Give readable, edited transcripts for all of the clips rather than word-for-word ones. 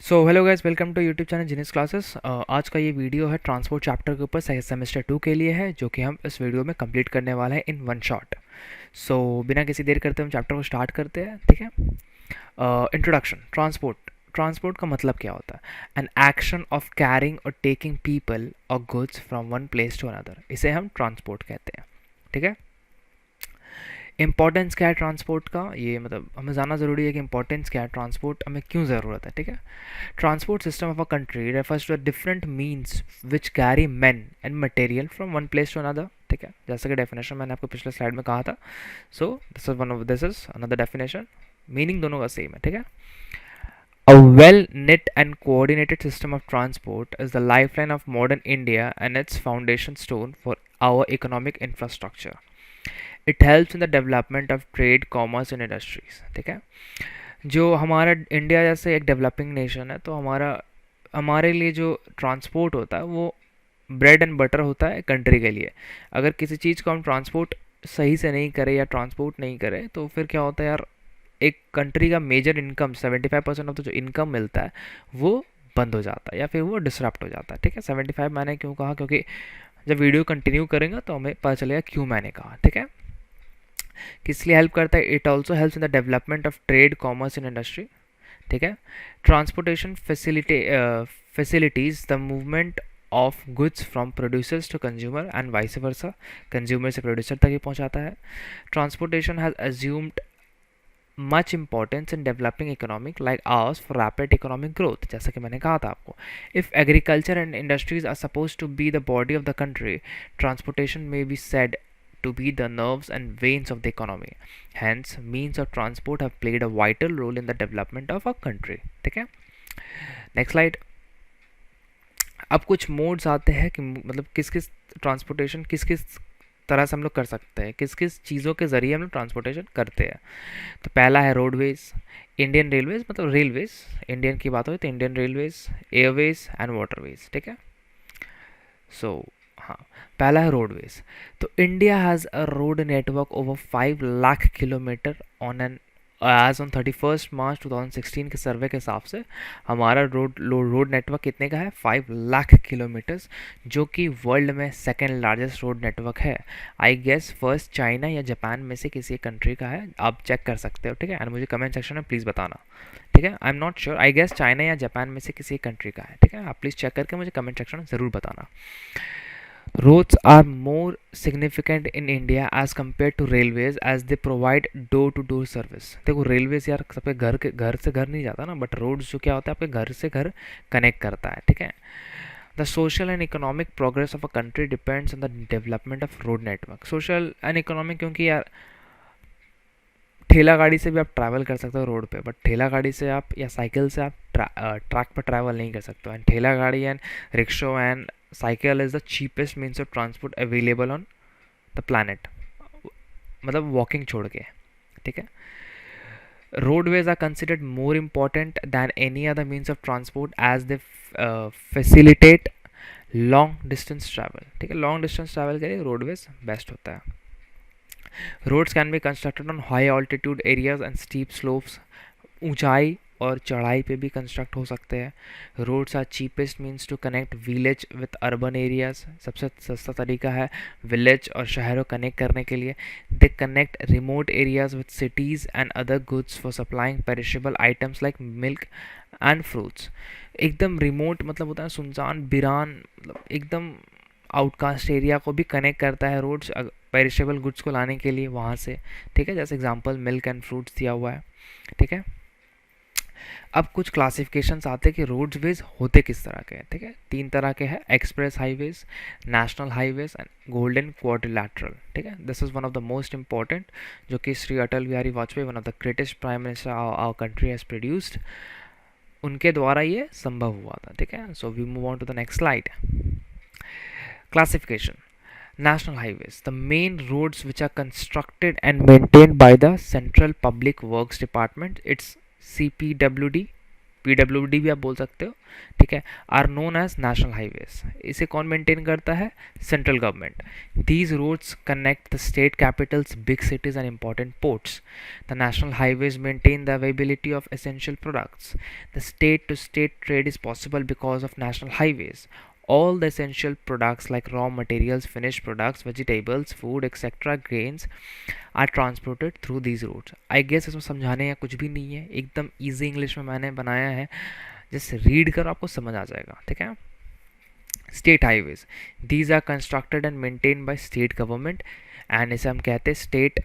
So hello guys, welcome to YouTube channel Genius Classes. आज का ये वीडियो है ट्रांसपोर्ट चैप्टर के ऊपर सेमेस्टर 2 के लिए है, जो कि हम इस वीडियो में कंप्लीट करने वाले हैं इन वन शॉट। सो बिना किसी देर करते हम चैप्टर को स्टार्ट करते हैं, ठीक है। इंट्रोडक्शन। ट्रांसपोर्ट ट्रांसपोर्ट का मतलब क्या होता है? एन एक्शन ऑफ कैरिंग और टेकिंग पीपल और goods from one place to another, इसे हम ट्रांसपोर्ट कहते हैं, ठीक है। इंपॉर्टेंस क्या है ट्रांसपोर्ट का, ये मतलब हमें जानना ज़रूरी है कि इंपॉर्टेंस क्या है, ट्रांसपोर्ट हमें क्यों ज़रूरत है, ठीक है। Transport system of a country refers to a different means which carry men and material from one place to another, ठीक है। जैसा कि डेफिनेशन मैंने आपको पिछले स्लाइड में कहा था। So this is another definition, meaning दोनों का सेम है, ठीक है। A well knit and coordinated system of transport is the lifeline of modern India and its foundation stone for our economic infrastructure. It helps in the development of trade, commerce and industries, ठीक है। जो हमारा India जैसे एक developing nation है, तो हमारे लिए जो ट्रांसपोर्ट होता है वो ब्रेड एंड बटर होता है कंट्री के लिए। अगर किसी चीज़ को हम ट्रांसपोर्ट सही से नहीं करें या ट्रांसपोर्ट नहीं करें, तो फिर क्या होता है यार, एक कंट्री का मेजर इनकम 75% ऑफ द जो इनकम मिलता है वो बंद हो जाता है या फिर वो डिसरप्ट हो जाता है, ठीक है। 75 मैंने क्यों कहा, क्योंकि जब वीडियो कंटिन्यू करेंगे तो हमें पता चलेगा क्यों मैंने कहा, ठीक है। किस लिए हेल्प करता है? It also helps in the development of trade, commerce and industry, ठीक है। Transportation facilities the movement of goods from producers to consumer and vice versa, consumer से प्रोड्यूसर तक ही पहुंचाता है। Transportation has assumed much importance in developing economic like ours for rapid economic growth, जैसा कि मैंने कहा था आपको। If agriculture and industries are suppose to be the body of the country, transportation में be said to be the nerves and veins of the economy. Hence, means of transport have played a vital role in the development of a country. ठीक है, next slide. अब कुछ modes आते हैं कि मतलब किस किस ट्रांसपोर्टेशन किस किस तरह से हम लोग कर सकते हैं, किस किस चीज़ों के ज़रिए हम लोग ट्रांसपोर्टेशन करते हैं। तो पहला है रोडवेज, इंडियन रेलवेज, मतलब रेलवेज इंडियन की बात हो तो Indian railways, airways and waterways, ठीक है। सो हाँ, पहला है रोडवेज। तो India has a road network over 5 lakh kilometre on an as on 31 March 2016 के सर्वे के हिसाब से हमारा रोड नेटवर्क कितने का है? 5 लाख किलोमीटर्स, जो कि वर्ल्ड में सेकेंड लार्जेस्ट रोड नेटवर्क है। आई गेस फर्स्ट चाइना या जापान में से किसी कंट्री का है, आप चेक कर सकते हो, ठीक है। एंड मुझे कमेंट सेक्शन में प्लीज़ बताना, ठीक है। I am not sure, I guess China या जापान में से किसी कंट्री का है, ठीक है। आप प्लीज़ चेक करके मुझे कमेंट सेक्शन में ज़रूर बताना। Roads are more significant in India as compared to railways as they provide door to door service. देखो रेलवेज यार सबके घर से घर नहीं जाता ना, बट रोड्स जो क्या होता है आपके घर से घर कनेक्ट करता है, ठीक है। The social and economic progress of a country depends on the development of road network. Social and economic, क्योंकि यार ठेला गाड़ी से भी आप ट्रैवल कर सकते हो रोड पे, बट ठेला गाड़ी से आप या साइकिल से आप ट्रैक पर ट्रैवल नहीं कर सकते हो। एंड ठेला गाड़ी and rickshaw and cycle is the cheapest means of transport available on the planet, मतलब वॉकिंग छोड़ के, ठीक है। Roadways are considered more important than any other means of transport as they facilitate long distance travel, ठीक है। Long distance travel के लिए roadways best होता है। Roads can be constructed on high altitude areas and steep slopes, ऊंचाई और चढ़ाई पे भी कंस्ट्रक्ट हो सकते हैं। Roads are cheapest means to connect village with urban areas, सबसे सस्ता तरीका है विलेज और शहरों कनेक्ट करने के लिए। They connect remote areas with cities and other goods for supplying perishable items like milk and fruits. एकदम रिमोट मतलब होता है सुनसान बिरान, मतलब एकदम आउटकास्ट एरिया को भी कनेक्ट करता है रोड्स पेरिशेबल गुड्स को लाने के लिए वहाँ से, ठीक है। जैसे एग्जांपल मिल्क एंड फ्रूट्स दिया हुआ है, ठीक है। अब कुछ क्लासिफिकेशंस आते हैं कि रोडवेज होते किस तरह के हैं, ठीक है। 3 तरह के हैं, express highways, national highways and golden quadrilateral, ठीक है। This is one of the most important, जो कि Shri Atal Bihari Vajpayee, one of the greatest prime minister our country has produced, उनके द्वारा ये संभव हुआ था, ठीक है। So we move on to the next slide. Classification. National highways, the main roads which are constructed and maintained by the Central Public Works Department, it's CPWD, PWD भी आप बोल सकते हो, ठीक है, are known as national highways. इसे कौन maintain करता है? Central government. These roads connect the state capitals, big cities and important ports. The national highways maintain the availability of essential products. The state to state trade is possible because of national highways. All the essential products like raw materials, finished products, vegetables, food, etc., grains are transported through these routes. I guess इसमें समझाने या कुछ भी नहीं है, एकदम easy English में मैंने बनाया है, जस्ट रीड करो आपको समझ आ जाएगा, ठीक है। State highways, these are constructed and maintain by state government, and इसे हम कहते हैं स्टेट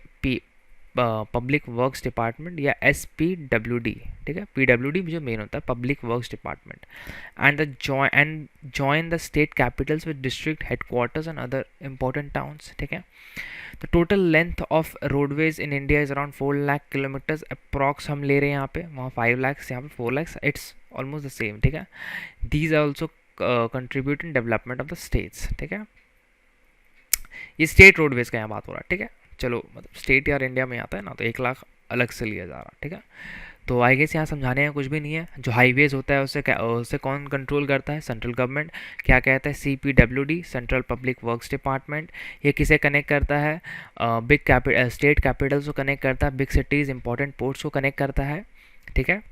पब्लिक वर्क्स डिपार्टमेंट या SPWD, ठीक है। PWD जो मेन होता है public works department, and join the state capitals with district headquarters and other important towns, ठीक है। The total length of roadways in India is around 4 lakh kilometres approx हम ले रहे हैं यहाँ पे, वहाँ 5 लाख, यहाँ पे 4 lakh, it's almost the same, ठीक है। These are also contribute in development of the states, ठीक है। ये स्टेट रोडवेज का यहाँ बात हो रहा है, ठीक है। चलो मतलब स्टेट यार इंडिया में आता है ना, तो 1 लाख अलग से लिया जा रहा है, ठीक है। तो आई गेस यहाँ समझाने का कुछ भी नहीं है। जो हाईवेज होता है उसे कौन कंट्रोल करता है? Central government. क्या कहता है? CPWD, central public works department. ये किसे कनेक्ट करता है? स्टेट कैपिटल्स को कनेक्ट करता है, बिग सिटीज़, इंपॉर्टेंट पोर्ट्स को कनेक्ट करता है, ठीक है।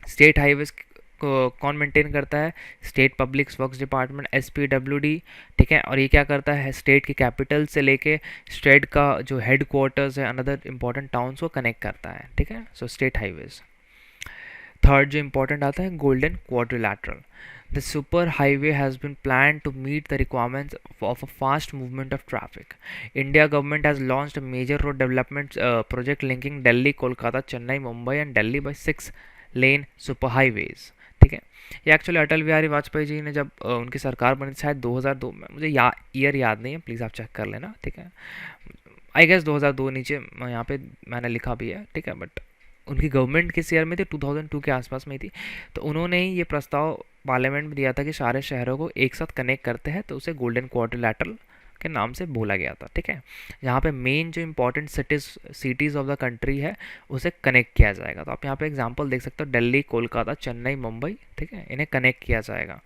स्टेट हाईवेज को कौन मेंटेन करता है? State public works department, SPWD, ठीक है। और ये क्या करता है? स्टेट की कैपिटल से लेके स्टेट का जो हेड क्वार्टर्स है, अनदर इंपॉर्टेंट टाउन्स को कनेक्ट करता है, ठीक है। सो स्टेट हाईवेज। थर्ड जो इंपॉर्टेंट आता है, golden quadrilateral. The super highway has been planned to meet the requirements of a fast movement of traffic. India government has launched a major road development project linking Delhi, Kolkata, Chennai, Mumbai and Delhi by 6 lane super highways. ठीक है। ये actually अटल बिहारी वाजपेयी जी ने जब उनकी सरकार बनी शायद 2002 में, मुझे ईयर याद नहीं है, प्लीज़ आप चेक कर लेना, ठीक है। आई गेस 2002 नीचे यहाँ पे मैंने लिखा भी है, ठीक है। बट उनकी गवर्नमेंट किस ईयर में थी? 2002 के आसपास में थी। तो उन्होंने ही ये प्रस्ताव पार्लियामेंट में दिया था कि सारे शहरों को एक साथ कनेक्ट करते हैं, तो उसे गोल्डन क्वाड्रिलैटरल के नाम से बोला गया था, ठीक है। जहाँ पे मेन जो important cities of the country है उसे कनेक्ट किया जाएगा। तो आप यहाँ पे एग्जांपल देख सकते हो, दिल्ली, कोलकाता, चेन्नई, मुंबई, ठीक है, इन्हें कनेक्ट किया जाएगा।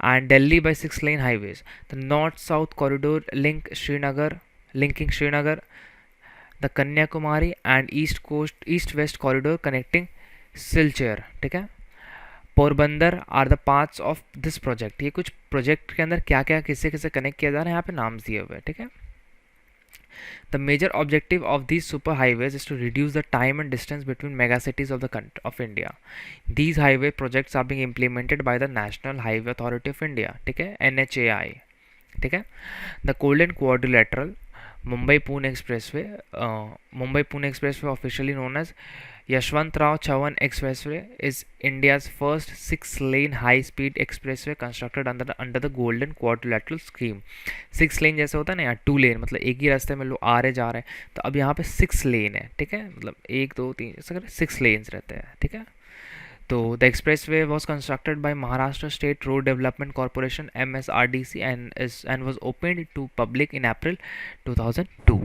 And Delhi by 6 lane highways. The north south corridor linking Srinagar, the Kanyakumari and east west corridor connecting Silchar, ठीक है, Porbandar are the parts of this project. ये कुछ प्रोजेक्ट के अंदर क्या क्या किससे किससे कनेक्ट किया जा रहा है, यहाँ पे नाम दिए हुए हैं, ठीक है। The major objective of these super highways is to reduce the time and distance between mega cities of the country of India. These highway projects are being implemented by the National Highway Authority of India, ठीक है, NHAI, ठीक है। The Golden Quadrilateral Mumbai Pune expressway officially known as Yashwantrao Chavan expressway is India's first 6-lane high-speed expressway constructed under the Golden Quadrilateral scheme. 6 लेन जैसे होता है ना यार, 2 लेन मतलब एक ही रास्ते में लोग आ रहे जा रहे हैं, तो अब यहाँ पे 6 लेन है, ठीक है, मतलब 1 2 3 ऐसा करके 6 लेन्स रहते हैं, ठीक है। तो the expressway was constructed by Maharashtra State Road Development Corporation MSRDC and was opened to public in April 2002.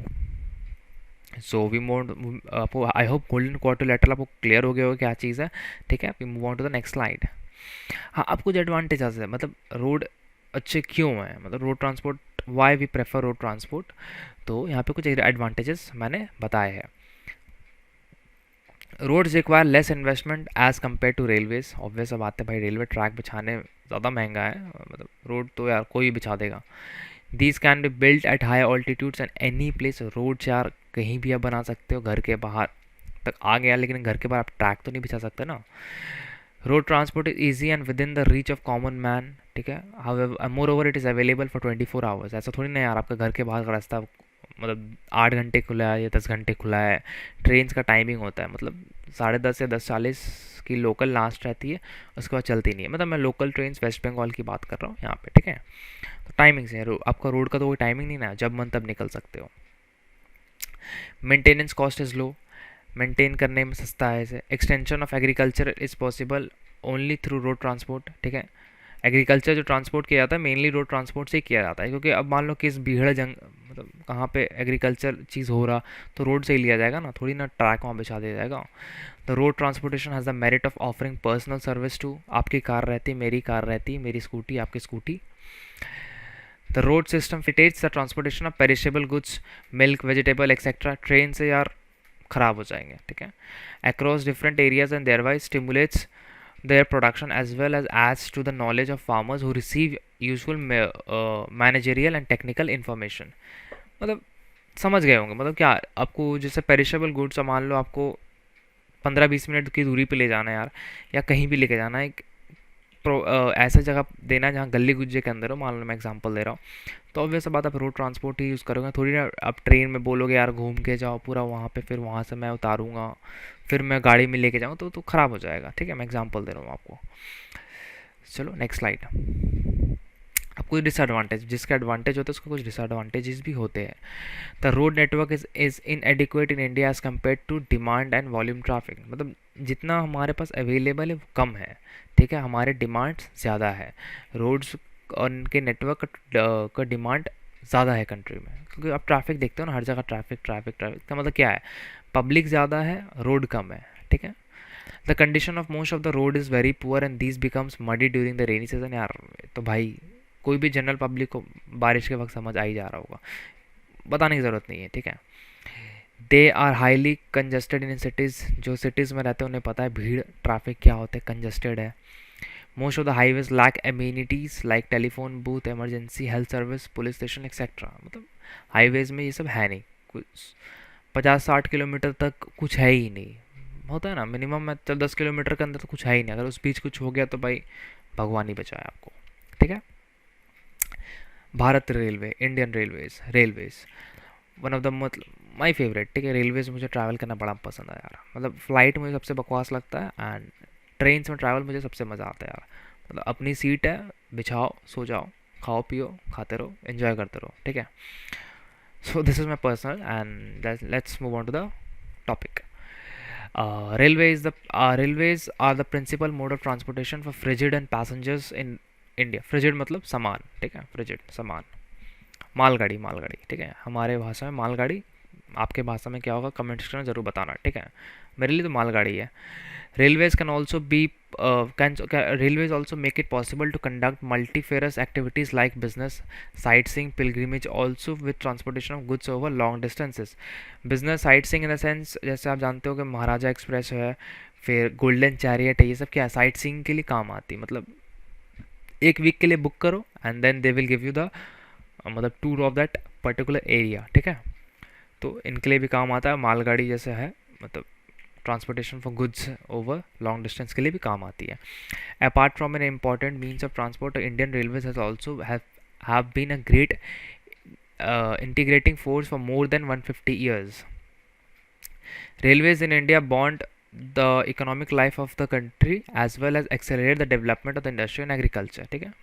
So we move, आपको आई होप गोल्डन क्वाड्रिलैटरल आपको क्लियर हो गया होगा क्या चीज़ है, ठीक है। We move on to the next slide. हाँ, अब कुछ एडवांटेजेस है, मतलब रोड अच्छे क्यों हैं, मतलब road transport, why we prefer road transport. तो यहाँ पे कुछ एडवांटेजेस मैंने बताए हैं। Roads require less investment as compare to railways. Obvious बात है भाई, रेलवे ट्रैक बिछाने ज़्यादा महंगा है, मतलब रोड तो यार कोई भी बिछा देगा। These can be built at high altitudes and any place. Road यार कहीं भी आप बना सकते हो, घर के बाहर तक आ गया, लेकिन घर के बाहर आप ट्रैक तो नहीं बिछा सकते ना। Road transport is easy and with in the reach of common man, ठीक है। More over it is available for 24 hours. ऐसा थोड़ी ना यार आपका घर के बाहर का रास्ता मतलब 8 घंटे खुला है या 10 घंटे खुला है। ट्रेन का टाइमिंग होता है, मतलब 10:30 या 10:40 की लोकल लास्ट रहती है, उसके बाद चलती नहीं है। मतलब मैं लोकल ट्रेन वेस्ट बंगाल की बात कर रहा हूँ यहाँ पे, ठीक है। तो टाइमिंग से आपका रोड का तो कोई टाइमिंग नहीं ना, जब मन तब निकल सकते हो। Maintenance cost is low, maintain करने में सस्ता है इसे। Extension of agriculture is possible only through road transport, ठीक है। एग्रीकल्चर जो ट्रांसपोर्ट किया जाता है मेनली रोड ट्रांसपोर्ट से ही किया जाता है, क्योंकि अब मान लो कि इस मतलब कहाँ पे एग्रीकल्चर चीज़ हो रहा तो रोड से ही लिया जाएगा ना, थोड़ी ना ट्रैक वहाँ बिछा दिया जाएगा। The road transportation has the merit of offering personal service to, आपकी कार रहती, मेरी कार रहती, मेरी स्कूटी आपकी scooty. The road system facilitates the transportation of perishable goods, milk, vegetable etcetera. Train से यार ख़राब हो जाएंगे, ठीक है। Across different areas and thereby stimulates their production as well as adds to the knowledge of farmers who receive useful managerial and technical information। मतलब समझ गए होंगे, मतलब क्या आपको जैसे पेरिशेबल गुड्स मान लो आपको 15-20 मिनट की दूरी पे ले जाना है यार, या कहीं भी लेके जाना है, एक ऐसा जगह देना है जहाँ गली गुज्जे के अंदर हो, मान लो मैं एग्जांपल दे रहा हूँ, तो ऑब्वियस बात आप रोड ट्रांसपोर्ट ही यूज़ करोगे, थोड़ी ना आप ट्रेन में बोलोगे यार घूम के जाओ पूरा वहाँ पे, फिर वहाँ से मैं उतारूँगा, फिर मैं गाड़ी में लेके जाऊँ तो ख़राब हो जाएगा, ठीक है। मैं एग्जांपल दे रहा हूँ आपको। चलो नेक्स्ट स्लाइड। अब कुछ डिसएडवांटेज, जिसके एडवांटेज होते हैं उसके कुछ डिसएडवांटेजेस भी होते हैं। The road network is inadequate in India as compare to demand and volume traffic. मतलब जितना हमारे पास अवेलेबल है वो कम है, ठीक है, हमारे डिमांड ज़्यादा है। रोड्स और उनके नेटवर्क का डिमांड ज़्यादा है कंट्री में, क्योंकि आप ट्रैफिक देखते हो ना, हर जगह ट्रैफिक ट्रैफिक ट्रैफिक का मतलब क्या है, पब्लिक ज़्यादा है, रोड कम है, ठीक है। The condition of most of the road is very poor and this becomes muddy during the rainy season. यार तो भाई कोई भी जनरल पब्लिक को बारिश के वक्त समझ आ ही जा रहा होगा, बताने की ज़रूरत नहीं है, ठीक है। They are highly congested in cities, जो सिटीज़ में रहते हैं उन्हें पता है भीड़ ट्रैफिक क्या होता है, कंजस्टेड है। Most of the highways lack amenities like telephone booth, emergency health service, police station etcetera. मतलब हाईवेज में ये सब है नहीं, कुछ 50-60 किलोमीटर तक कुछ है ही नहीं, होता है ना मिनिमम में, चल 10 किलोमीटर के अंदर तो कुछ है ही नहीं, अगर उस बीच कुछ हो गया तो भाई भगवान ही बचाए आपको, ठीक है। Bharat railway, Indian railways one of the मतलब माई फेवरेट, ठीक है। रेलवेज मुझे ट्रैवल करना बड़ा पसंद है यार, मतलब फ़्लाइट मुझे सबसे बकवास लगता है एंड ट्रेन में ट्रैवल मुझे सबसे मज़ा आता है यार। मतलब अपनी सीट है, बिछाओ, सो जाओ, खाओ पियो, खाते रहो, एंजॉय करते रहो, ठीक है। So this is my personal and let's move on to the topic. Railways are the principal mode of transportation for frigid and passengers in India. Frigid मतलब सामान, ठीक है, फ्रिजिड सामान, मालगाड़ी, मालगाड़ी, ठीक है, हमारे भाषा में मालगाड़ी, आपके भाषा में क्या होगा कमेंट सेक्शन में ज़रूर बताना, ठीक है। मेरे लिए तो मालगाड़ी है। Railways can also be railways also make it possible to conduct multifarious activities like business, sightseeing, pilgrimage also with transportation of goods over long distances. Business sightseeing in the sense, जैसे आप जानते हो कि महाराजा express है, फिर golden chariot है, ये सब क्या है, साइट सीइंग के लिए काम आती है। मतलब एक वीक के लिए बुक करो and then they will give you the मतलब tour of that particular area, ठीक है। तो इनके लिए भी काम आता है, मालगाड़ी जैसे है, मतलब transportation for goods over long distance के लिए भी काम आती है। Apart from an important means of transport, Indian railways has also have been a great integrating force for more than 150 years. Railways in India bond the economic life of the country as well as accelerate the development of the industry and agriculture, ठीक है।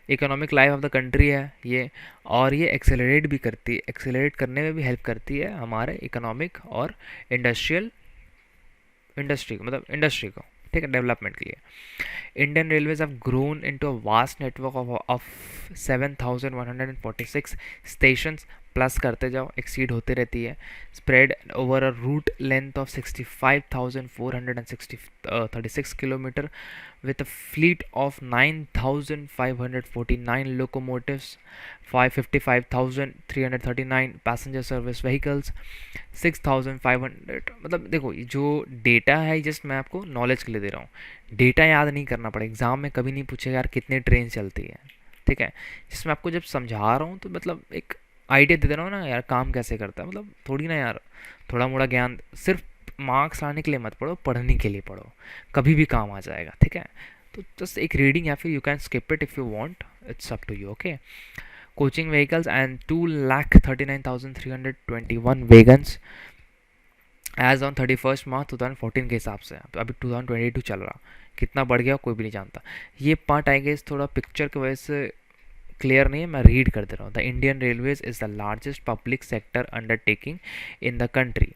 Economic life of the country है ये, और ये accelerate भी करती है, accelerate करने में भी हेल्प करती है हमारे इकोनॉमिक और इंडस्ट्री मतलब इंडस्ट्री को, ठीक है, डेवलपमेंट के लिए। Indian railways have grown into a vast network of 7,146 stations, plus करते जाओ, एक्सीड होते रहती है, spread over a route length of 65,436 kilometre with a fleet of 9,549 locomotives, 55,339 passenger service vehicles, 6,500। मतलब देखो ये जो डेटा है जस्ट मैं आपको नॉलेज के लिए दे रहा हूँ, डेटा याद नहीं करना पड़ेगा, एग्जाम में कभी नहीं पूछेगा यार कितने ट्रेन चलती है, ठीक है। जिसमें आपको जब समझा रहा हूँ तो मतलब एक आइडिया दे रहा हूँ ना यार काम कैसे करता है, मतलब थोड़ी ना यार थोड़ा मोड़ा ज्ञान सिर्फ मार्क्स लाने के लिए मत पढ़ो, पढ़ने के लिए पढ़ो, कभी भी काम आ जाएगा, ठीक है। तो जस्ट एक रीडिंग या फिर you can skip it if you want, it's up to you, okay. Coaching vehicles and 2,39,321 wagons as on 31 March 2014 के हिसाब से। अभी 2022 चल रहा, कितना बढ़ गया कोई भी नहीं जानता। ये पार्ट आई गेस थोड़ा पिक्चर की वजह से क्लियर नहीं है, मैं रीड कर दे रहा हूँ। The Indian railways is the largest public sector undertaking in the country.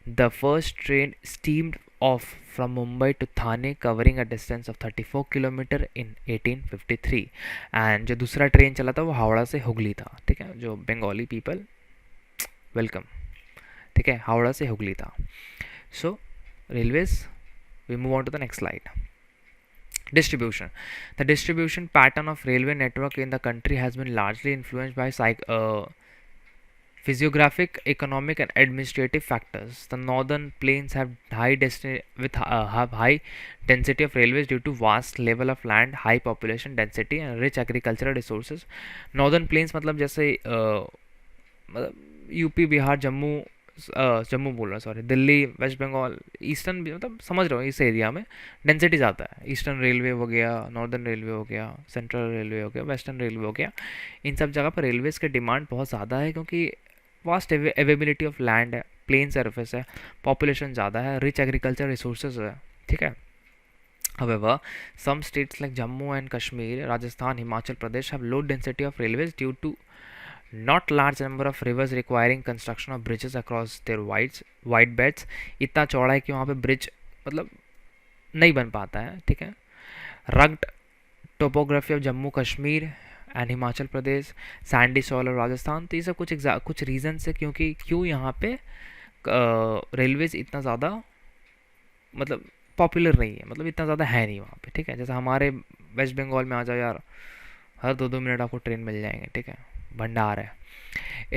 The first train steamed off from Mumbai to Thane covering a distance of 34 kilometre in 1853 and जो दूसरा ट्रेन चला था वो हावड़ा से हुगली था, ठीक है, जो बंगाली पीपल वेलकम, ठीक है, हावड़ा से हुगली था. So railways, we move on to the next slide. Distribution. The distribution pattern of railway network in the country has been largely influenced by physiographic, economic, and administrative factors. The northern plains have have high density of railways due to vast level of land, high population density, and rich agricultural resources. Northern plains मतलब जैसे मतलब UP, Bihar, Jammu बोल रहा, sorry, Delhi, west Bengal, eastern भी, मतलब समझ रहा हूँ, इस एरिया में डेंसिटी ज़्यादा है. ईस्टर्न रेलवे हो गया, नॉर्दर्न रेलवे हो गया, सेंट्रल रेलवे हो गया, वेस्टर्न रेलवे हो गया. इन सब जगह पर रेलवेज़ की डिमांड बहुत ज़्यादा है क्योंकि वास्ट अवेलेबिलिटी ऑफ लैंड है, प्लेन सरफेस है, पॉपुलेशन ज़्यादा है, रिच एग्रीकल्चर रिसोर्सेज है, ठीक है. However, some states like Jammu and Kashmir, Rajasthan, Himachal Pradesh have low density of railways due to not large number of rivers requiring construction of bridges across their wide beds. इतना चौड़ा है कि वहाँ पे bridge मतलब नहीं बन पाता है, ठीक है. rugged topography of Jammu Kashmir and Himachal Pradesh, Sandy soil और राजस्थान. तो ये सब कुछ रीजन है क्यों यहाँ पे रेलवेज इतना ज़्यादा मतलब पॉपुलर नहीं है, मतलब इतना ज़्यादा है नहीं वहाँ पे, ठीक है. जैसे हमारे वेस्ट बंगाल में आ जाओ यार, हर 2-2 मिनट आपको ट्रेन मिल जाएंगे, ठीक है, भंडार है.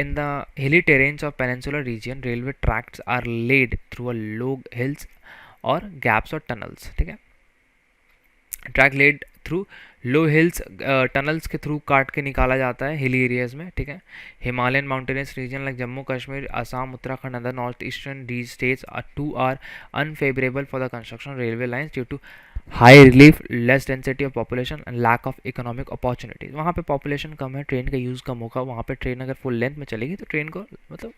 In the hilly terrains of peninsular region railway tracks are laid through a low hills और गैप्स और टनल्स, ठीक है. Track laid through low hills, tunnels के थ्रू काट के निकाला जाता है हिली एरियाज में, ठीक है. Himalayan mountainous region like Jammu Kashmir, Assam, Uttarakhand, other north eastern states are unfavourable for the construction railway lines due to high relief, less density of population and lack of economic opportunities. वहाँ पे पॉपुलेशन कम है, train का use कम होगा, वहाँ पे train अगर full length में चलेगी तो ट्रेन को मतलब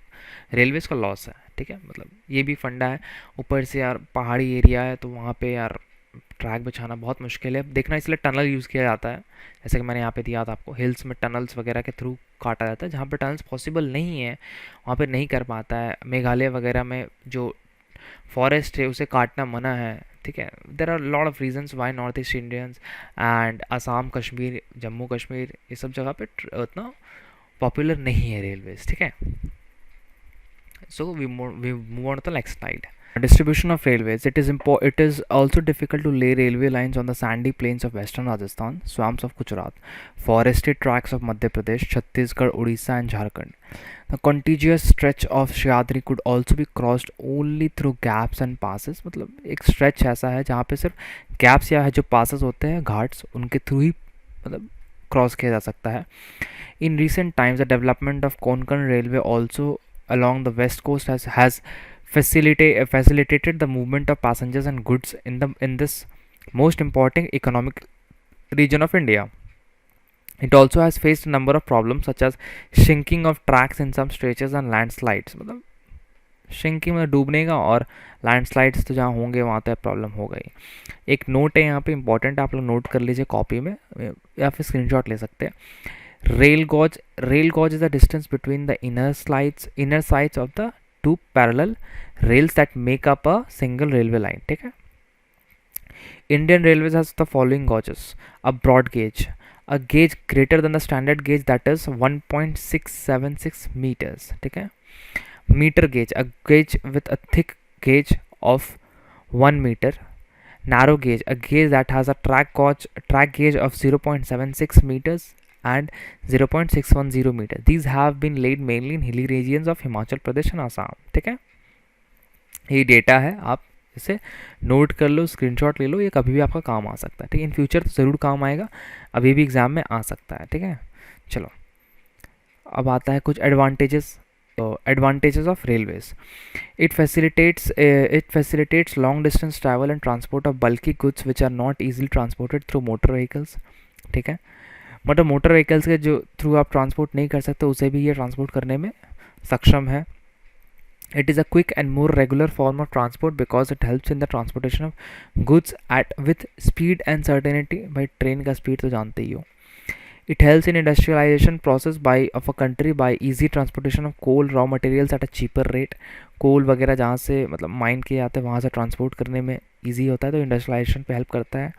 रेलवेज का लॉस है, ठीक है. मतलब ये भी फंडा है. ऊपर से यार पहाड़ी एरिया है तो वहाँ पे यार ट्रैक बिछाना बहुत मुश्किल है, देखना, इसलिए टनल यूज़ किया जाता है. जैसे कि मैंने यहाँ पे दिया था आपको, हिल्स में टनल्स वगैरह के थ्रू काटा जाता है. जहाँ पे टनल्स पॉसिबल नहीं है वहाँ पे नहीं कर पाता है. मेघालय वगैरह में जो फॉरेस्ट है उसे काटना मना है, ठीक है. There are lot of reasons why north east Indians and Assam, Kashmir, Jammu Kashmir, ये सब जगह पे उतना पॉपुलर नहीं है रेलवेज, ठीक है. So we move on to the next slide. Distribution of railways. It is also difficult to lay railway lines on the sandy plains of western Rajasthan, swamps of Gujarat, forested tracts of Madhya Pradesh, Chhattisgarh, Odisha and Jharkhand. The contiguous stretch of Shyadri could also be crossed only through gaps and passes. मतलब एक stretch ऐसा है जहाँ पे सिर्फ gaps या जो passes होते हैं, घाट्स, उनके थ्रू ही मतलब क्रॉस किया जा सकता है. In recent times, the development of Konkan Railway also along the west coast has facilitated the movement of passengers and goods in this most important economic region of India. It also has faced a number of problems such as shrinking of tracks in some stretches and landslides. मतलब shrinking में डूबने का और landslides तो जहाँ होंगे वहाँ तो प्रॉब्लम हो गई. एक नोट है यहाँ पे इम्पॉर्टेंट, आप लोग नोट कर लीजिए कॉपी में या फिर स्क्रीनशॉट ले सकते हैं. Rail gauge is the distance between the inner sides of the two parallel rails that make up a single railway line, ठीक है. Indian Railways has the following gauges: a broad gauge, a gauge greater than the standard gauge that is 1.676 meters, ठीक है. Meter gauge, a gauge with a thick gauge of 1 meter. Narrow gauge, a gauge that has a track gauge of 0.76 meters and 0.610 meter. These have been laid mainly in hilly regions of Himachal Pradesh and Assam, ठीक है. ये data है, आप इसे note कर लो, screenshot ले लो, ये कभी भी आपका काम आ सकता है, ठीक है. इन फ्यूचर तो ज़रूर काम आएगा, अभी भी एग्जाम में आ सकता है, ठीक है. चलो अब आता है कुछ advantages of railways. It facilitates long distance travel and transport of bulky goods which are not easily transported through motor vehicles, ठीक है. मतलब मोटर व्हीकल्स के जो थ्रू आप ट्रांसपोर्ट नहीं कर सकते उसे भी ये ट्रांसपोर्ट करने में सक्षम है. It is a quick and more regular form of transport because it helps in the transportation of goods at with speed and certainty. भाई ट्रेन का स्पीड तो जानते ही हो. It helps in industrialization process by of a country by easy transportation of coal raw materials at a cheaper rate. कोल वगैरह जहाँ से मतलब mine किए जाते हैं वहाँ से ट्रांसपोर्ट करने में ईजी होता है, तो इंडस्ट्रियलाइजेशन पे हेल्प करता है.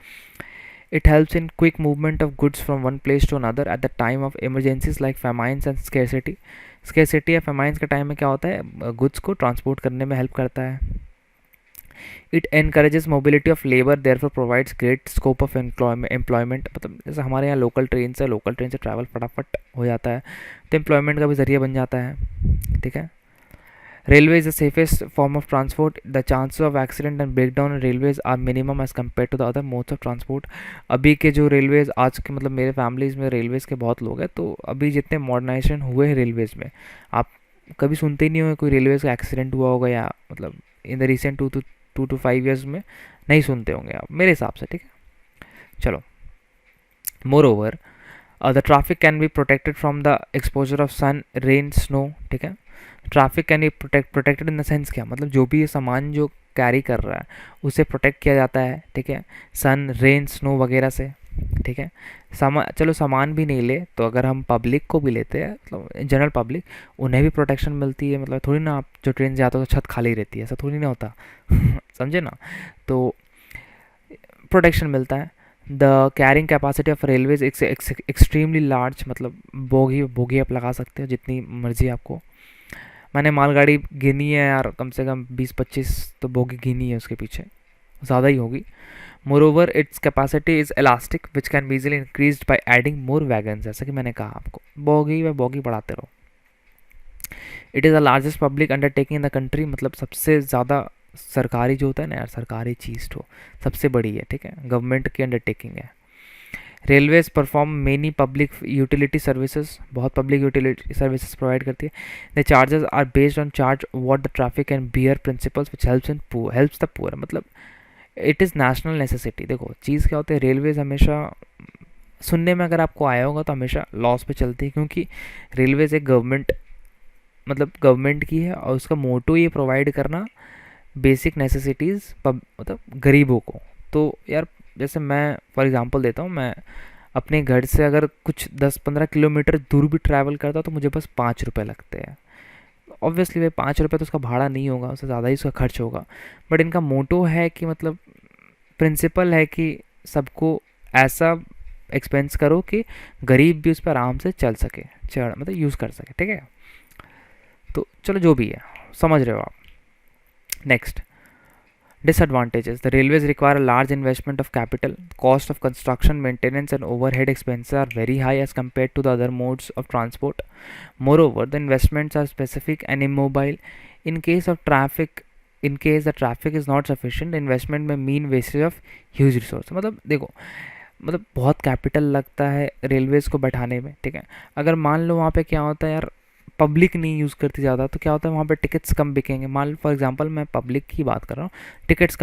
It helps in quick movement of goods from one place to another at the time of emergencies like famines and scarcity. Scarcity या famines के टाइम में क्या होता है, goods को ट्रांसपोर्ट करने में हेल्प करता है. It encourages mobility of labor, therefore provides great scope of employment. मतलब जैसे हमारे यहाँ लोकल ट्रेन से ट्रैवल फटाफट हो जाता है, तो एम्प्लॉयमेंट का भी ज़रिया बन जाता है. ठीक है. Railway is the safest form of transport. The chances of accident and breakdown railways are minimum as compare to the other modes of transport. अभी के जो रेलवेज आज के मतलब मेरे फैमिलीज़ में रेलवेज़ के बहुत लोग हैं, तो अभी जितने मॉडर्नाइजेशन हुए हैं रेलवेज़ में, आप कभी सुनते ही नहीं होंगे कोई रेलवेज़ का एक्सीडेंट हुआ होगा, या मतलब in the recent 2 to 5 years में नहीं सुनते होंगे आप मेरे हिसाब से. ठीक है, चलो. Moreover the traffic can be protected from the exposure of sun rain snow. ठीक है. Traffic can be protected in the sense क्या, मतलब जो भी ये सामान जो कैरी कर रहा है उसे प्रोटेक्ट किया जाता है. ठीक है. सन रेन स्नो वगैरह से. ठीक है. चलो सामान भी नहीं ले तो अगर हम पब्लिक को भी लेते हैं, मतलब जनरल पब्लिक, उन्हें भी प्रोटेक्शन मिलती है. मतलब थोड़ी ना आप जो ट्रेन से जाते हो तो छत खाली रहती है, ऐसा थोड़ी ना होता. समझे ना. तो प्रोटेक्शन मिलता है. The carrying capacity of railways extremely large, मतलब बोगी आप लगा सकते हो जितनी मर्जी आपको. मैंने मालगाड़ी गिनी है यार, कम से कम 20-25 तो बोगी गिनी है, उसके पीछे ज़्यादा ही होगी. Moreover its capacity is elastic which can be easily increase by adding more wagons. जैसा कि मैंने कहा आपको, बोगी व बोगी बढ़ाते रहो. It is the largest public undertaking in the country. मतलब सबसे ज़्यादा सरकारी जो होता है ना यार, सरकारी चीज़ तो सबसे बड़ी है. ठीक है, गवर्नमेंट की अंडरटेकिंग है. Railways perform many public utility services. बहुत पब्लिक यूटिलिटी सर्विसेज प्रोवाइड करती है. The charges are based on charge what the traffic can bear principles which helps the poor. मतलब इट इज़ नेशनल नेसेसिटी. देखो चीज़ क्या होती है, रेलवेज हमेशा सुनने में अगर आपको आया होगा तो हमेशा लॉस पे चलती है, क्योंकि रेलवेज एक गवर्नमेंट की है और उसका मोटो ये प्रोवाइड करना बेसिक नेसेसिटीज़ मतलब गरीबों को. तो यार जैसे मैं फॉर एग्जांपल देता हूँ, मैं अपने घर से अगर कुछ 10-15 किलोमीटर दूर भी ट्रैवल करता तो मुझे बस 5 रुपये लगते हैं. ऑब्वियसली भाई 5 रुपये तो उसका भाड़ा नहीं होगा, उससे ज़्यादा ही उसका खर्च होगा. बट इनका मोटो है कि मतलब प्रिंसिपल है कि सबको ऐसा एक्सपेंस करो कि गरीब भी उस पर आराम से चल सके, मतलब यूज़ कर सके. ठीक है. तो चलो जो भी है समझ रहे हो आप. Next, disadvantages. The railways require a large investment of capital. Cost of construction, maintenance, and overhead expenses are very high as compared to the other modes of transport. Moreover, the investments are specific and immobile. In case the traffic is not sufficient, the investment may mean wastage of huge resource. मतलब देखो, मतलब बहुत capital लगता है railways को बैठाने में. ठीक है. अगर मान लो वहाँ पे क्या होता है यार, पब्लिक नहीं यूज़ करती ज़्यादा, तो क्या होता है वहाँ पे टिकट्स कम बिकेंगे. मान लो फॉर एग्जांपल मैं पब्लिक की बात कर रहा हूँ, टिकट्स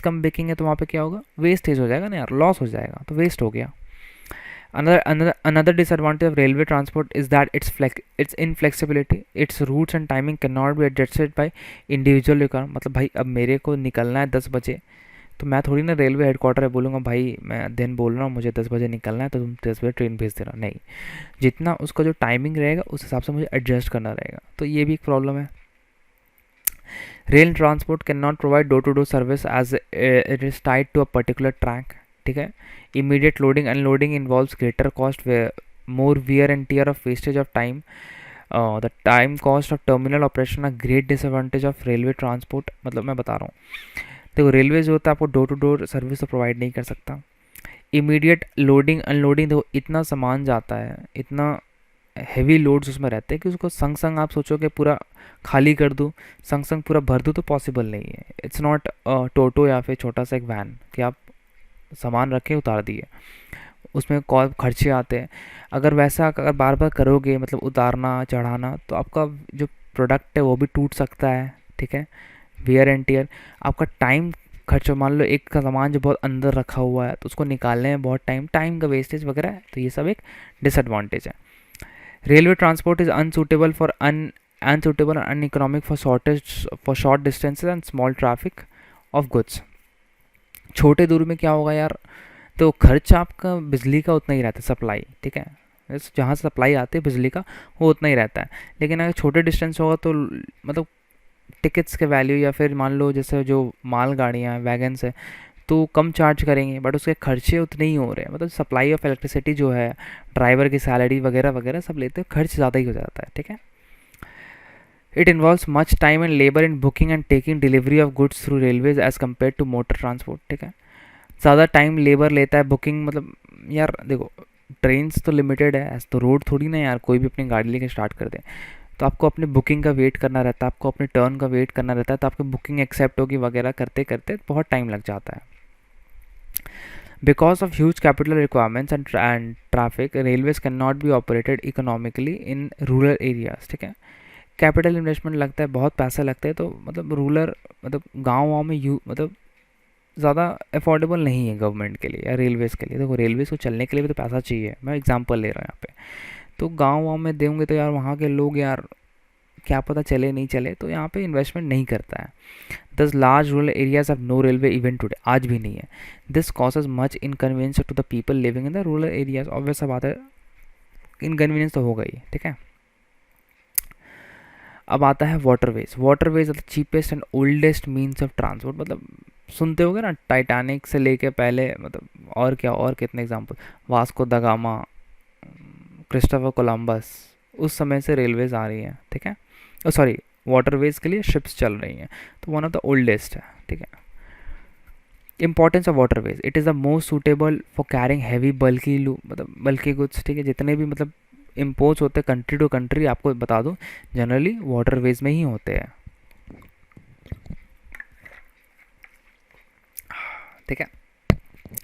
कम बिकेंगे तो वहाँ पे क्या होगा, वेस्टेज हो जाएगा ना यार, लॉस हो जाएगा, तो वेस्ट हो गया. Another disadvantage of railway transport is that its inflexibility. Its routes and timing cannot be adjusted by individual requirement. मतलब भाई अब मेरे को निकलना है 10 बजे, तो मैं थोड़ी ना रेलवे हेडक्वार्टर है बोलूँगा भाई मैं दिन बोल रहा हूँ मुझे 10 बजे निकलना है तो तुम 10 बजे ट्रेन भेज देना. नहीं, जितना उसका जो टाइमिंग रहेगा उस हिसाब से मुझे एडजस्ट करना रहेगा. तो ये भी एक प्रॉब्लम है. Rail transport can not provide door to door service as it is tied to a particular track. ठीक है. Immediate loading unloading involves greater cost, more wear and tear of wastage of time. The time cost of terminal operation a great disadvantage of railway transport. मतलब मैं बता रहा हूँ, देखो railway जो होता है आपको डोर टू डोर सर्विस तो प्रोवाइड नहीं कर सकता. इमीडिएट लोडिंग अनलोडिंग, देखो इतना सामान जाता है, इतना हैवी लोड्स उसमें रहते हैं कि उसको संग संग आप सोचो कि पूरा खाली कर दूँ, संग संग पूरा भर दूँ, तो पॉसिबल नहीं है. इट्स नॉट टोटो या फिर छोटा सा एक वैन कि आप सामान रखें उतार दिए, उसमें खर्चे आते हैं. अगर वैसा अगर बार बार करोगे मतलब उतारना चढ़ाना, तो आपका जो प्रोडक्ट है वो भी टूट सकता है. ठीक है. वियर एंड टियर, आपका टाइम खर्च. मान लो एक का सामान जो बहुत अंदर रखा हुआ है तो उसको निकालने में बहुत टाइम का वेस्टेज वगैरह है, तो ये सब एक डिसएडवांटेज है. रेलवे ट्रांसपोर्ट इज़ अनसूटेबल और uneconomic for short distances and small traffic of goods. छोटे दूर में क्या होगा यार, तो खर्च आपका बिजली का उतना ही रहता है, सप्लाई, ठीक है, जहाँ से सप्लाई आती है बिजली का वो उतना ही रहता है। लेकिन अगर छोटे डिस्टेंस होगा तो मतलब टिकट्स के वैल्यू, या फिर मान लो जैसे जो माल गाड़ियाँ हैं, वैगन्स है, तो कम चार्ज करेंगे, बट उसके खर्चे उतने ही हो रहे हैं। मतलब सप्लाई ऑफ इलेक्ट्रिसिटी जो है, ड्राइवर की सैलरी वगैरह वगैरह सब लेते हैं, खर्च ज़्यादा ही हो जाता है, ठीक है। It involves much time and labour in booking and taking delivery of goods through railways as compare to motor transport, ठीक है। ज़्यादा टाइम लेबर लेता है बुकिंग, मतलब यार देखो, ट्रेन्स तो लिमिटेड है, ऐसा तो रोड थोड़ी ना यार कोई भी अपनी गाड़ी लेके स्टार्ट कर दे। तो आपको अपने बुकिंग का वेट करना रहता है, आपको अपने टर्न का वेट करना रहता है, तो आपकी बुकिंग एक्सेप्ट होगी वगैरह करते करते बहुत टाइम लग जाता है। Because of huge capital requirements and traffic, railways cannot be operated economically in rural areas, ठीक है। कैपिटल इन्वेस्टमेंट लगता है, बहुत पैसा लगता है, तो मतलब रूरल, मतलब गाँव में मतलब ज़्यादा अफोर्डेबल नहीं है गवर्नमेंट के लिए या रेलवेज़ के लिए। देखो रेलवेज़ को चलने के लिए भी तो पैसा चाहिए, मैं एग्जांपल ले रहा हूँ यहाँ पे। तो गाँव में देंगे तो यार वहाँ के लोग यार क्या पता चले नहीं चले, तो यहाँ पे इन्वेस्टमेंट नहीं करता है। Thus large rural areas have no railway even today, आज भी नहीं है। This causes much inconvenience to the people living in the rural areas. Obvious बात है, इनकन्वीनियंस तो होगा ही, ठीक है। अब आता है waterways. Waterways are the cheapest and oldest means of transport. मतलब सुनते होगे ना, टाइटैनिक से लेके पहले, मतलब और क्या, और कितने example, Vasco the gamma, Christopher Columbus, उस समय से रेलवेज आ रही हैं, ठीक है। सॉरी, वाटरवेज के लिए शिप्स चल रही हैं, तो वन ऑफ द ओल्डेस्ट है, ठीक है। Importance of waterways, it is the most suitable for carrying heavy bulky मतलब बल्की गुड्स, ठीक है। जितने भी मतलब इम्पोर्ट्स होते हैं कंट्री टू कंट्री, आपको बता दूं जनरली वाटरवेज में ही होते हैं, ठीक है।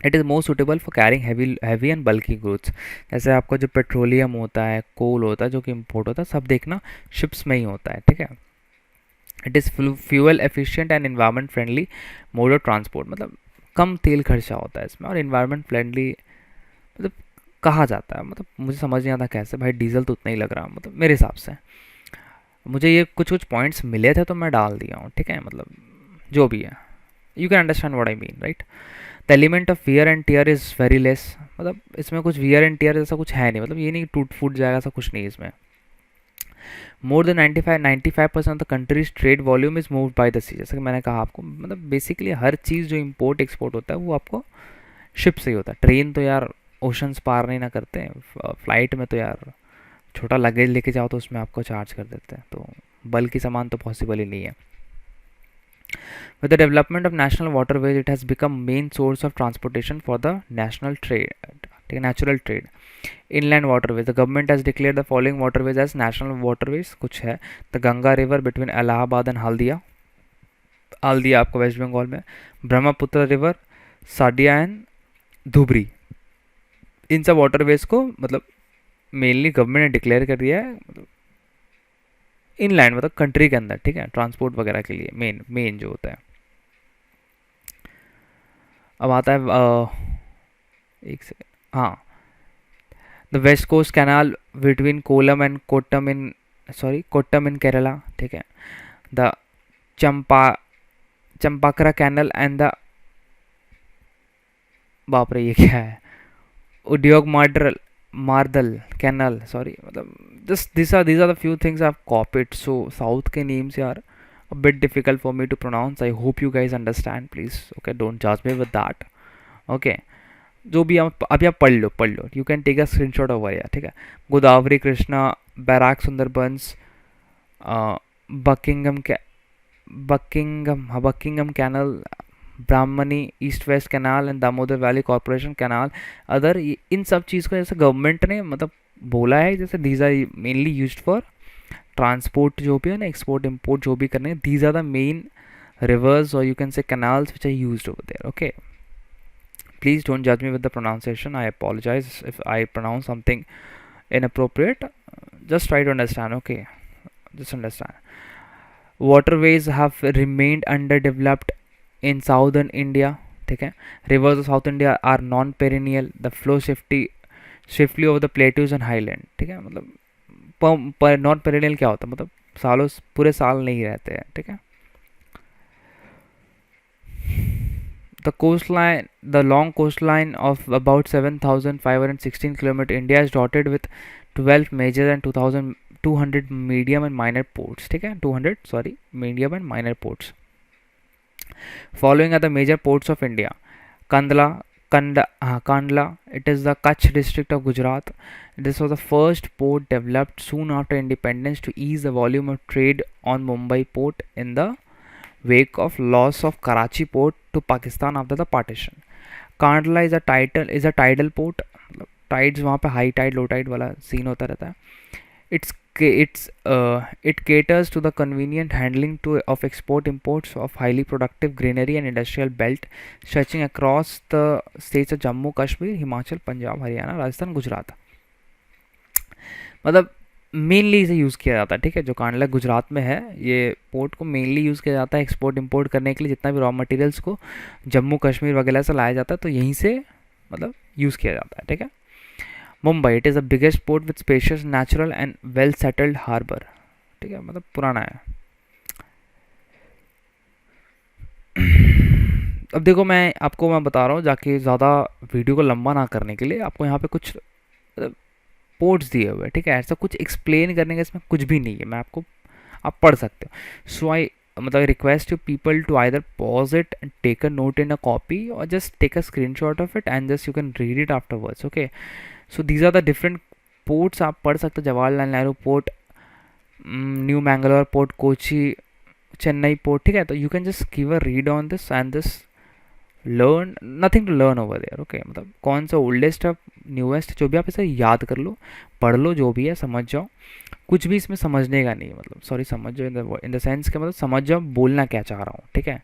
It is most suitable for carrying heavy and bulky goods. जैसे आपका जो पेट्रोलियम होता है, कोल होता है, जो कि इम्पोर्ट होता है, सब देखना शिप्स में ही होता है, ठीक है। It is fuel efficient and environment friendly mode of transport. मतलब कम तेल खर्चा होता है इसमें, और एनवायरनमेंट फ्रेंडली मतलब कहा जाता है। मतलब मुझे समझ नहीं आता कैसे भाई, डीजल तो उतना ही लग रहा, मतलब मेरे हिसाब से। मुझे ये कुछ कुछ पॉइंट्स मिले थे तो मैं डाल दिया हूँ, ठीक है। मतलब जो भी है, you can understand what I mean, right. The element of wear and tear is very less. मतलब इसमें कुछ वियर एंड टीयर जैसा कुछ है नहीं, मतलब ये नहीं टूट फूट जाएगा, ऐसा कुछ नहीं इसमें। More than 95% of the country's trade volume is moved by the sea. जैसे कि मैंने कहा आपको, मतलब बेसिकली हर चीज़ जो इम्पोर्ट एक्सपोर्ट होता है वो आपको शिप से ही होता है। ट्रेन तो यार ओशंस पार नहीं ना करते हैं, फ्लाइट में तो यार छोटा लगेज लेके जाओ तो उसमें आपको चार्ज कर देते हैं, तो बल्कि सामान तो पॉसिबल ही नहीं है। With the development of national waterways, it has become main source of transportation for the national trade, natural trade. Inland waterways. The government has declared the following waterways as national waterways. कुछ है, the Ganga River between Allahabad and Haldia. Haldia आपको waste Bengal में, Brahmaputra river, Sadiya and Dhubri. इन सब waterways को मतलब mainly government ने declare कर दिया है, मतलब इनलैंड मतलब कंट्री के अंदर, ठीक है, ट्रांसपोर्ट वगैरह के लिए मेन जो होता है। अब आता है एक से, हाँ, the west coast canal between Kollam and Kottam in Kerala, ठीक है। The Champakara canal and the, बाप रे ये क्या है, उद्योग मार्दल कैनल, सॉरी, मतलब just these are the few things I've copied. So south के names are a bit difficult for me to pronounce. I hope you guys understand, please. Okay, don't judge me with that. Okay, जो भी आप अभी आप पढ़ लो, you can take a screenshot over यार, ठीक है। Godavari, Krishna, Barak, Sundarbans, Buckingham Buckingham canal, Brahmani, east west canal and Damodar valley corporation canal other, इन सब चीज़ को जैसे गवर्नमेंट ने मतलब बोला है, जैसे these are mainly used for transport, जो भी है ना, एक्सपोर्ट इम्पोर्ट जो भी करने, these are the main rivers, or you can say canals, which are used over there. Okay, please don't judge me with the pronunciation. I apologize if I pronounce something inappropriate. Just try to understand. Okay, just understand. Waterways have remained underdeveloped in southern India, ठीक है। Rivers of South India are non-perennial. The flow swiftly over the plateaus and highland, ठीक है। मतलब non perennial क्या होता है, मतलब सालों पूरे साल नहीं रहते हैं, ठीक है। The long coastline of about 7,516 km, India is dotted with 12 major and 2,200 medium and minor ports. ठीक है, 200 sorry medium and minor ports. Following are the major ports of India. Kandla. It is the Kutch district of Gujarat. This was the first port developed soon after independence to ease the volume of trade on Mumbai port in the wake of loss of Karachi port to Pakistan after the partition. Kandla is a tidal port. Tides वहाँ पे high Tide low tide वाला scene होता रहता है. It caters to the convenient handling of export imports of highly productive greenery and industrial belt stretching across the states of Jammu Kashmir, Himachal, Punjab, Haryana, Rajasthan, Gujarat. मतलब mainly इसे use किया जाता है. ठीक है, जो कांडला गुजरात में है ये पोर्ट को मेनली यूज़ किया जाता है एक्सपोर्ट इंपोर्ट करने के लिए. जितना भी रॉ मटेरियल्स को जम्मू कश्मीर वगैरह से लाया जाता है तो यहीं से मतलब यूज़ किया जाता है. ठीक है. Mumbai, it is the biggest port with spacious natural and well settled harbour. ठीक है, मतलब पुराना है. अब देखो मैं बता रहा हूँ जाके ज़्यादा वीडियो को लंबा ना करने के लिए आपको यहाँ पे कुछ पोर्ट्स दिए हुए. ठीक है, ऐसा कुछ एक्सप्लेन करने का इसमें कुछ भी नहीं है. आप पढ़ सकते हो. सो आई मतलब request you people to either pause it and take a note in a copy और just take a screenshot of it and just you can read it afterwards. Okay, so these are the different ports. आप पढ़ सकते हो. Jawaharlal Nehru port, new Mangalore port, Kochi, Chennai port. ठीक है, तो you can just give a read on this and this learn. Nothing to learn over there. Okay, मतलब कौन सा ओल्डेस्ट है न्यूएस्ट जो भी आप इसे याद कर लो, पढ़ लो, जो भी है समझ जाओ. कुछ भी इसमें समझने का नहीं है. मतलब सॉरी समझ जाओ इन द सेंस के मतलब समझ जाओ बोलना क्या चाह रहा हूँ. ठीक है,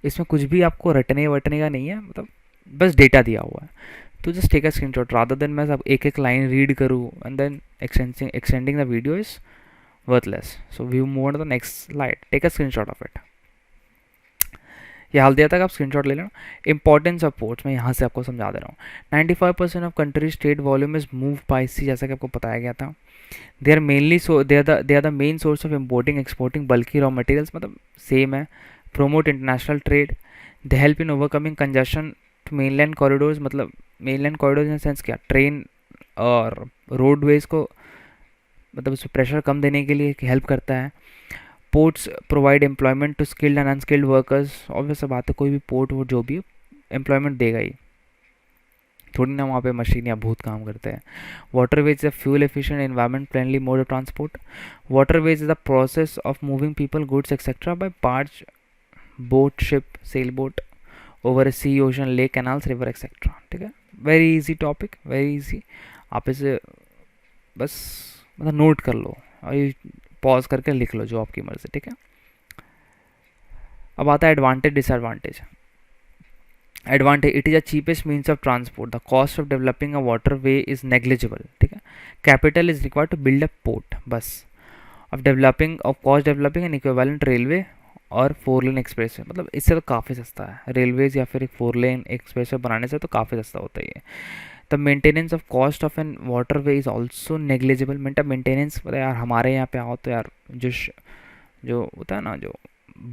इसमें कुछ भी आपको रटने वटने का नहीं है. मतलब बस डेटा दिया हुआ है. तो just take a screenshot rather than मैं सब एक एक लाइन रीड करूँ and then extending the video is worthless. So we move on to the next slide. Take a screenshot of it. ये हाल दिया था कि आप स्क्रीनशॉट ले लेना. इंपॉर्टेंस ऑफ पोर्ट्स मैं यहाँ से आपको समझा दे रहा हूँ. 95% of country's trade volume is move by sea, जैसा कि आपको बताया गया था. They are the main source of importing exporting bulky raw materials. मतलब सेम है. Promote international trade. They help in overcoming congestion to mainland corridors. मतलब mainland corridors in sense क्या, ट्रेन और रोडवेज को मतलब उस पर प्रेशर कम देने के लिए हेल्प करता है. Ports provide employment to skilled and unskilled workers. Obvious बात है, कोई भी पोर्ट वो जो भी एम्प्लॉयमेंट देगा ही, थोड़ी ना वहाँ पे मशीन या भूत काम करते हैं. Waterways is a fuel efficient environment friendly mode of transport. Waterways is the process of moving people goods etcetera by barge, boat, ship, sail boat over sea, ocean, lake, canals, river etcetera. ठीक है, very easy topic, very easy. आप इसे बस मतलब note कर लो और ये pause करके लिख लो जो आपकी मर्जी. ठीक है, अब आता है advantage disadvantage. Advantage, it is a cheapest means of transport. The cost of developing a water way is negligible. ठीक है, capital is required to build a port. बस of cost developing an equivalent railway और 4 लेन express way. मतलब इससे तो काफ़ी सस्ता है. रेलवेज या फिर एक 4 लेन एक्सप्रेस वे बनाने से तो काफ़ी सस्ता होता है ये. The maintenance of cost of an waterway is also negligible. Maintenance मतलब यार हमारे यहाँ पे आओ तो यार जो होता है ना, जो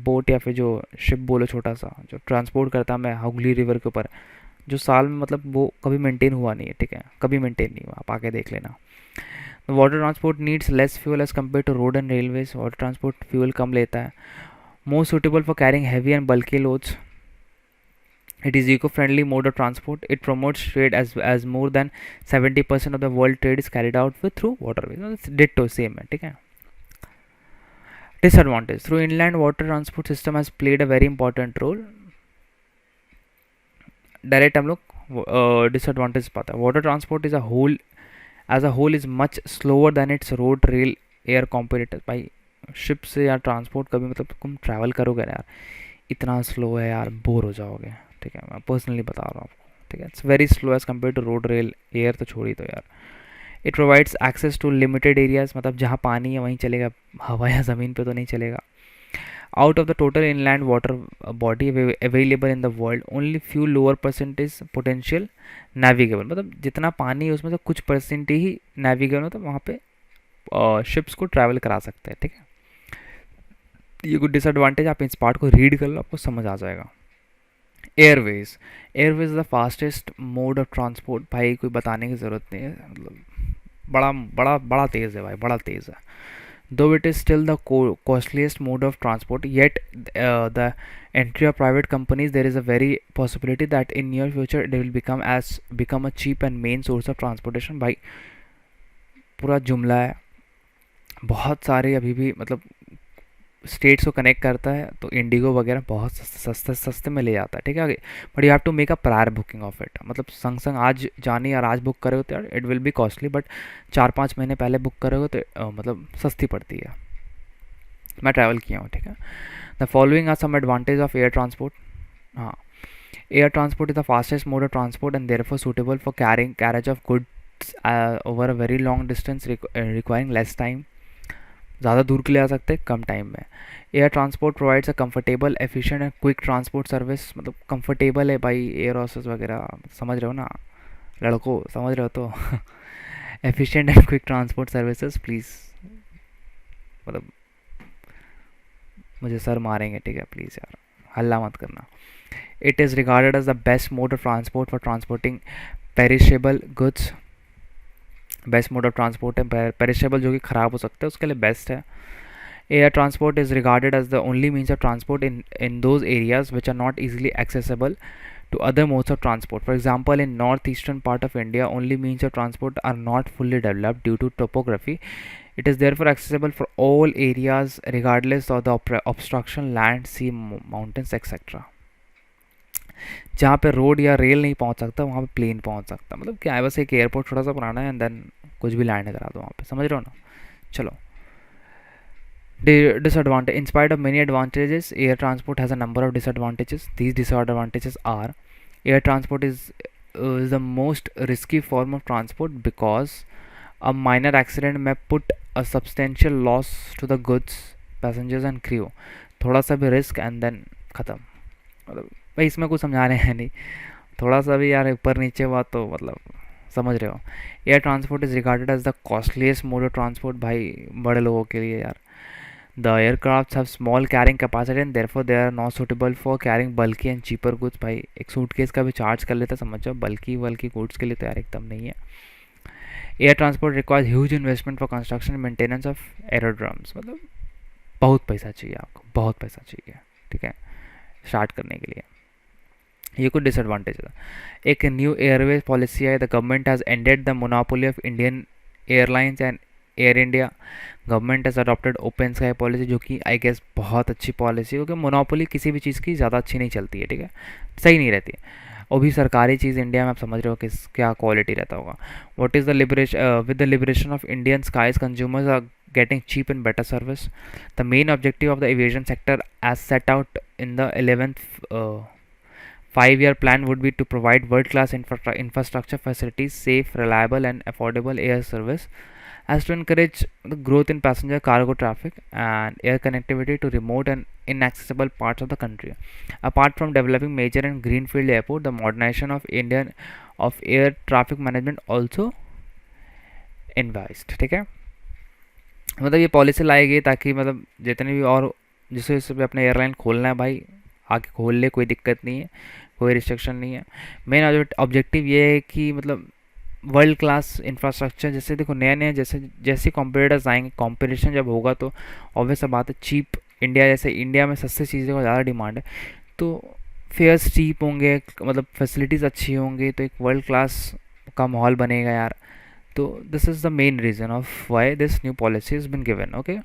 बोट या फिर जो शिप बोलो छोटा सा जो ट्रांसपोर्ट करता है मैं हुगली रिवर के ऊपर, जो साल में मतलब वो कभी मेंटेन हुआ नहीं है. ठीक है, कभी मेंटेन नहीं हुआ, आप आके देख लेना. Water transport needs less fuel as compare to road and railways. Water transport fuel कम लेता है. Most suitable for carrying heavy and bulky loads. It is eco-friendly mode of transport. It promotes trade as more than 70% of the world trade is carried out through waterways. It's ditto same है. ठीक है. Disadvantage, through inland water transport system has played a very important role. Direct हम लोग disadvantage पाता है. Water transport is as a whole is much slower than its road, rail, air competitor. भाई ship से यार ट्रांसपोर्ट कभी मतलब तुम ट्रैवल करोगे ना यार, इतना स्लो है यार, बोर हो जाओगे. ठीक है, मैं पर्सनली बता रहा हूँ आपको. ठीक है, it's very slow as compare to road, rail, air तो छोड़ ही दो यार. It provides access to limited areas. मतलब जहाँ पानी है वहीं चलेगा, हवा या ज़मीन पे तो नहीं चलेगा. Out of the total inland water body available in the world, only few lower percentage potential navigable. मतलब जितना पानी है उसमें से कुछ परसेंट ही नेविगेबल होता है, वहाँ पे शिप्स को ट्रैवल करा सकते हैं. ठीक है, ये कुछ डिसएडवांटेज. आप इस पार्ट को रीड कर लो, आपको समझ आ जाएगा. Airways, Airways is the fastest mode of transport. भाई कोई बताने की ज़रूरत नहीं है, मतलब बड़ा बड़ा बड़ा तेज़ है भाई, बड़ा तेज़ है। Though it is still the costliest mode of transport, yet the entry of private companies, there is a very possibility that in near future it will become a cheap and main source of transportation। भाई पूरा जुमला है, बहुत सारे अभी भी मतलब states को कनेक्ट करता है, तो इंडिगो वगैरह बहुत सस्ते सस्ते में ले जाता है, ठीक है आगे। But you have to make a prior booking of it, मतलब संग संग आज जाने यार आज बुक करे हो तो यार it will be costly, but 4-5 महीने पहले बुक करे हो तो मतलब सस्ती पड़ती है। मैं ट्रैवल किया हूँ, ठीक है। The following are some advantage of air transport. हाँ, air transport is the fastest mode of transport and therefore suitable for carriage of goods over a very long distance requiring less time. ज़्यादा दूर के लिए आ सकते हैं कम time में। Air transport provides a comfortable efficient and quick transport service, मतलब कंफर्टेबल है भाई, एयर हॉस्टेस वगैरह समझ रहे हो ना, लड़कों समझ रहे हो तो efficient and quick transport services please, मतलब मुझे सर मारेंगे, ठीक है प्लीज़ यार हल्ला मत करना। It is regarded as the best mode of transport for transporting perishable goods. Best mode of transport है, पेरिशेबल जो कि ख़राब हो सकता है उसके लिए बेस्ट है। Air transport is regarded as the only means of transport in those areas which are not easily accessible to other modes of transport. For example, in northeastern part of India, only means of transport are not fully developed due to topography. It is therefore accessible for all areas regardless of the obstruction, land, sea, mountains, etc. जहाँ पे road या rail नहीं पहुँच सकता वहाँ पे plane पहुँच सकता, मतलब क्या है, बस एक एयरपोर्ट थोड़ा सा पुराना है एंड देन कुछ भी लैंड करा दो वहाँ पे, समझ रहे हो ना। चलो, disadvantage. In spite of many advantages, air transport has a number of disadvantages. These disadvantages are: air transport is the most risky form of transport because a minor accident may put a substantial loss to the goods, passengers and crew. थोड़ा सा भी risk and then ख़त्म, मतलब भाई इसमें कुछ समझाने हैं नहीं, थोड़ा सा भी यार ऊपर नीचे हुआ तो मतलब समझ रहे हो। Air transport is regarded as the costliest mode of transport, भाई बड़े लोगों के लिए यार। The aircrafts have small carrying capacity and therefore they are not suitable for carrying bulky and cheaper goods। भाई एक सूटकेस का भी चार्ज कर लेता, समझ जाओ, बल्कि गुड्स के लिए तो यार एकदम नहीं है। Air transport requires huge investment for construction and maintenance of एरोड्रम्स, मतलब बहुत पैसा चाहिए आपको, बहुत पैसा चाहिए, ठीक है, स्टार्ट करने के लिए। ये कुछ डिसएडवांटेज है। एक न्यू एयरवेज पॉलिसी है, the government has ended the monopoly of Indian airlines and air India. Government has adopted open sky policy, जो कि आई गेस बहुत अच्छी पॉलिसी है, क्योंकि मोनोपोली किसी भी चीज़ की ज़्यादा अच्छी नहीं चलती है, ठीक है, सही नहीं रहती है। और भी सरकारी चीज़ इंडिया में आप समझ रहे हो कि क्या क्वालिटी रहता होगा। What is the liberation with the liberation of Indian skies consumers are getting cheap and better service. The main objective of the aviation sector as set out in the 11th 5-year plan would be to provide world-class infrastructure facilities, safe, reliable and affordable air service, as to encourage the growth in passenger cargo traffic and air connectivity to remote and inaccessible parts of the country. Apart from developing major and greenfield airport, the modernization of air traffic management also advised, ठीक है। मतलब ये policy लाई गई ताकि मतलब जितने भी और जिसे भी अपने एयरलाइन खोलना है भाई आके खोल ले, कोई दिक्कत नहीं है, कोई रिस्ट्रिक्शन नहीं है। मेन ऑब्जेक्टिव ये है कि मतलब वर्ल्ड क्लास इंफ्रास्ट्रक्चर, जैसे देखो नए नए जैसे जैसे कॉम्पिटिटर्स आएंगे, कंपटीशन जब होगा तो ऑब्वियस बात है चीप, इंडिया जैसे इंडिया में सस्ती चीज़ों का ज़्यादा डिमांड है, तो फेयर्स चीप होंगे, मतलब फैसिलिटीज़ अच्छी होंगी, तो एक वर्ल्ड क्लास का माहौल बनेगा यार। तो this is the main reason of why this new policy is been given, okay.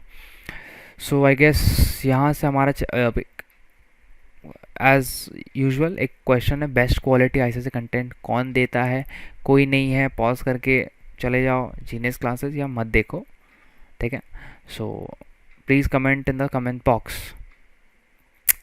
So I guess यहाँ से हमारा एज़ यूजुअल एक क्वेश्चन है, बेस्ट क्वालिटी आईसीएसई कंटेंट कौन देता है? कोई नहीं है, पॉज करके चले जाओ जीनियस क्लासेस या मत देखो, ठीक है। So please comment in the comment box.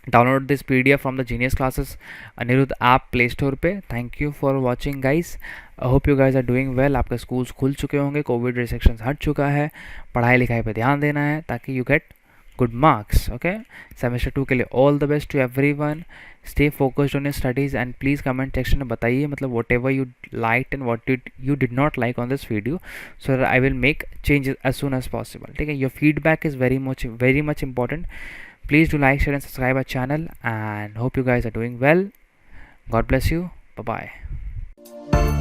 Download this PDF from the Genius Classes Aniruddh app Play Store पे। Thank you for watching guys, I hope you guys are doing well. आपके schools खुल चुके होंगे, कोविड रिस्ट्रिक्शंस हट चुका है, पढ़ाई लिखाई पे ध्यान देना है ताकि you get good marks, okay। semester 2 के लिए all the best to everyone, stay focused on your studies and please comment section में बताइए मतलब whatever you liked and what you did not like on this video, so that I will make changes as soon as possible, ठीक है। your feedback is very much important। please do like, share and subscribe our channel and hope you guys are doing well। God bless you. Bye bye.